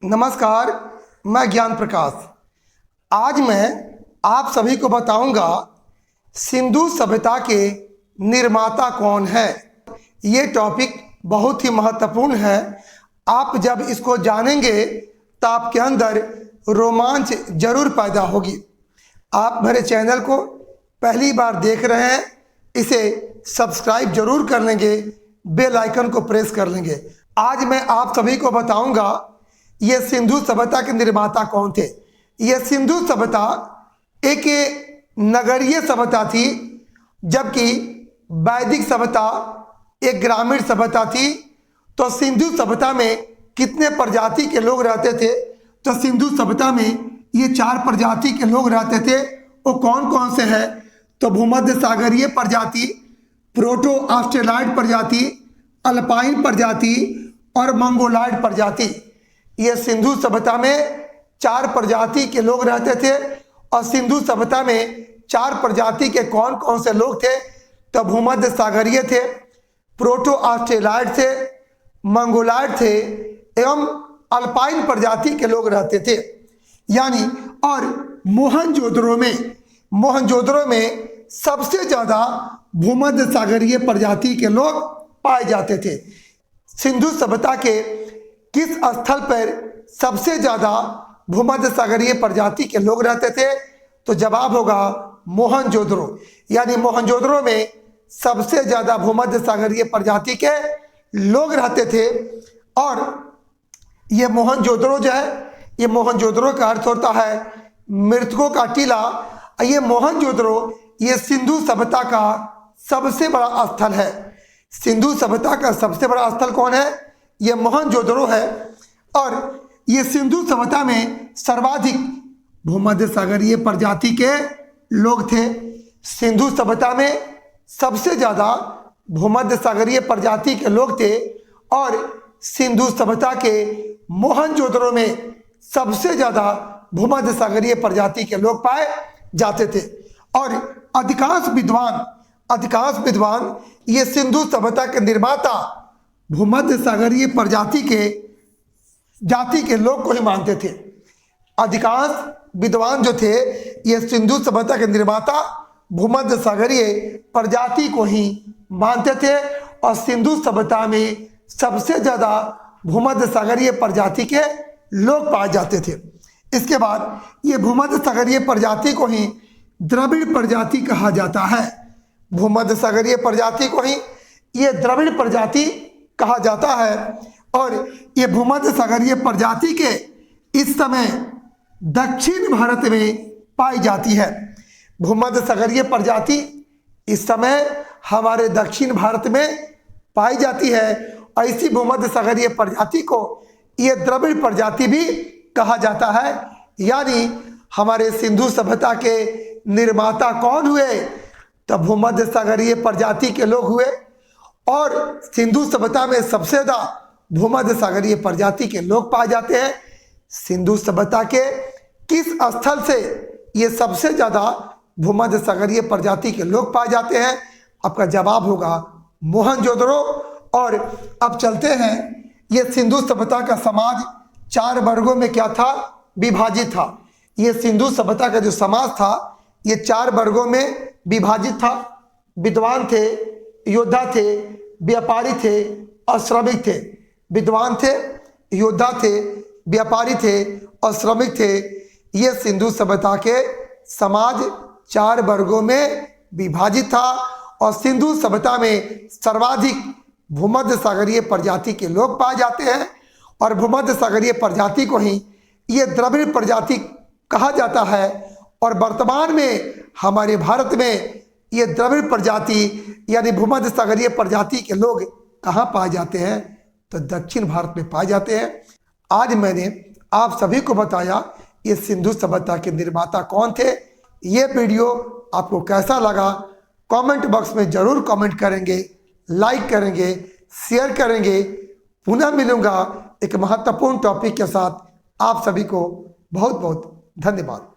नमस्कार, मैं ज्ञान प्रकाश। आज मैं आप सभी को बताऊंगा सिंधु सभ्यता के निर्माता कौन है। ये टॉपिक बहुत ही महत्वपूर्ण है। आप जब इसको जानेंगे तो आपके अंदर रोमांच जरूर पैदा होगी। आप मेरे चैनल को पहली बार देख रहे हैं, इसे सब्सक्राइब जरूर कर लेंगे, बेल आइकन को प्रेस कर लेंगे। आज मैं आप सभी को बताऊंगा ये सिंधु सभ्यता के निर्माता कौन थे। ये सिंधु सभ्यता एक नगरीय सभ्यता थी, जबकि वैदिक सभ्यता एक ग्रामीण सभ्यता थी। तो सिंधु सभ्यता में कितने प्रजाति के लोग रहते थे? तो सिंधु सभ्यता में ये 4 प्रजाति के लोग रहते थे। वो कौन कौन से हैं? तो भूमध्य सागरीय प्रजाति, प्रोटो ऑस्ट्रेलॉइड प्रजाति, अल्पाइन प्रजाति और मंगोलॉइड प्रजाति। ये सिंधु सभ्यता में 4 प्रजाति के लोग रहते थे। और सिंधु सभ्यता में 4 प्रजाति के कौन कौन से लोग थे? तो भूमध्य सागरीय थे, प्रोटो ऑस्ट्रेलॉइड थे, मंगोलॉइड थे एवं अल्पाइन प्रजाति के लोग रहते थे। यानी और मोहनजोदड़ो में सबसे ज्यादा भूमध्य सागरीय प्रजाति के लोग पाए जाते थे। सिंधु सभ्यता के किस स्थल पर सबसे ज्यादा भूमध्य सागरीय प्रजाति के लोग रहते थे? तो जवाब होगा मोहनजोदड़ो। यानी मोहनजोदड़ो में सबसे ज्यादा भूमध्य सागरीय प्रजाति के लोग रहते थे। और ये मोहनजोदड़ो जो है, ये मोहनजोदड़ो का अर्थ होता है मृतकों का टीला। ये मोहनजोदड़ो ये सिंधु सभ्यता का सबसे बड़ा स्थल है। सिंधु सभ्यता का सबसे बड़ा स्थल कौन है? ये मोहनजोदड़ो है। और ये सिंधु सभ्यता में सर्वाधिक भूमध्य सागरीय प्रजाति के लोग थे। सिंधु सभ्यता में सबसे ज्यादा भूमध्य सागरीय प्रजाति के लोग थे। और सिंधु सभ्यता के मोहनजोदड़ो में सबसे ज्यादा भूमध्य सागरीय प्रजाति के लोग पाए जाते थे। और अधिकांश विद्वान ये सिंधु सभ्यता के निर्माता भूमध्य सागरीय प्रजाति के जाति के लोग को ही मानते थे। अधिकांश विद्वान जो थे ये सिंधु सभ्यता के निर्माता भूमध्य सागरीय प्रजाति को ही मानते थे। और सिंधु सभ्यता में सबसे ज्यादा भूमध्य सागरीय प्रजाति के लोग पाए जाते थे। इसके बाद ये भूमध्य सागरीय प्रजाति को ही द्रविड़ प्रजाति कहा जाता है। भूमध्य सागरीय प्रजाति को ही ये द्रविड़ प्रजाति कहा जाता है। और ये भूमध्य सागरीय प्रजाति के इस समय दक्षिण भारत में पाई जाती है। भूमध्य सागरीय प्रजाति इस समय हमारे दक्षिण भारत में पाई जाती है। ऐसी भूमध्य सागरीय प्रजाति को ये द्रविड़ प्रजाति भी कहा जाता है। यानी हमारे सिंधु सभ्यता के निर्माता कौन हुए? तो भूमध्य सागरीय प्रजाति के लोग हुए। और सिंधु सभ्यता में सबसे ज्यादा भूमध्य सागरीय प्रजाति के लोग पाए जाते हैं। सिंधु सभ्यता के किस स्थल से ये सबसे ज्यादा भूमध्य सागरीय प्रजाति के लोग पाए जाते हैं? आपका जवाब होगा मोहनजोदड़ो। और अब चलते हैं, ये सिंधु सभ्यता का समाज 4 वर्गों में क्या था? विभाजित था। ये सिंधु सभ्यता का जो समाज था ये 4 वर्गों में विभाजित था। विद्वान थे, योद्धा थे, व्यापारी थे और श्रमिक थे। विद्वान थे, योद्धा थे, व्यापारी थे और श्रमिक थे। ये सिंधु सभ्यता के समाज 4 वर्गों में विभाजित था। और सिंधु सभ्यता में सर्वाधिक भूमध्य सागरीय प्रजाति के लोग पाए जाते हैं। और भूमध्य सागरीय प्रजाति को ही ये द्रविड़ प्रजाति कहा जाता है। और वर्तमान में हमारे भारत में ये द्रविड़ प्रजाति यानी भूमध्य सागरीय प्रजाति के लोग कहाँ पाए जाते हैं? तो दक्षिण भारत में पाए जाते हैं। आज मैंने आप सभी को बताया ये सिंधु सभ्यता के निर्माता कौन थे। ये वीडियो आपको कैसा लगा? कमेंट बॉक्स में जरूर कमेंट करेंगे, लाइक करेंगे, शेयर करेंगे। पुनः मिलूंगा एक महत्वपूर्ण टॉपिक के साथ। आप सभी को बहुत बहुत धन्यवाद।